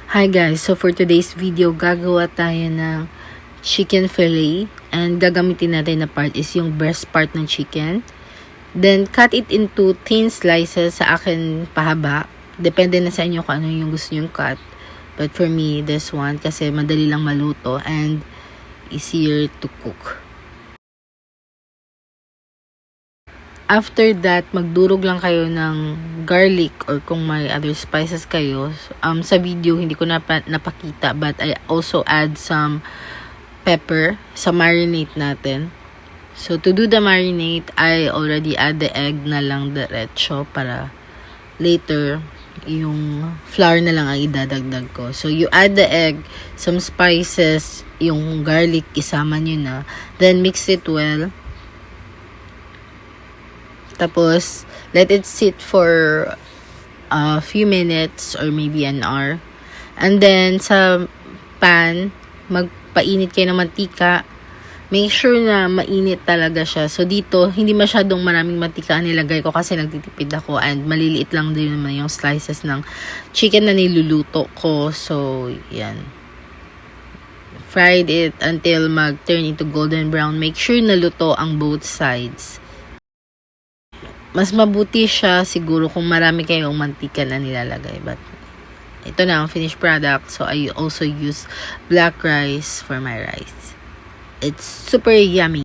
Hi guys, so for today's video, gagawa tayo ng chicken fillet and gagamitin natin na part is yung breast part ng chicken. Then cut it into thin slices, sa akin pahaba. Depende na sa inyo kung ano yung gusto nyong cut. But for me, this one kasi madali lang maluto and easier to cook. After that, magdurog lang kayo ng garlic or kung may other spices kayo. Sa video, hindi ko napakita but I also add some pepper sa marinate natin. So, to do the marinate, I already add the egg na lang diretso para later, yung flour na lang ang idadagdag ko. So, you add the egg, some spices, yung garlic, isama nyo na. Then, mix it well. Tapos, let it sit for a few minutes or maybe an hour. And then, sa pan, magpainit kayo ng mantika. Make sure na mainit talaga siya. So, dito, hindi masyadong maraming mantika ang nilagay ko kasi nagtitipid ako and maliliit lang din naman yung slices ng chicken na niluluto ko. So, yan. Fried it until mag-turn into golden brown. Make sure na luto ang both sides. Mas mabuti siya siguro kung marami kayong mantika na nilalagay. But, ito na ang finished product. So, I also use black rice for my rice. It's super yummy.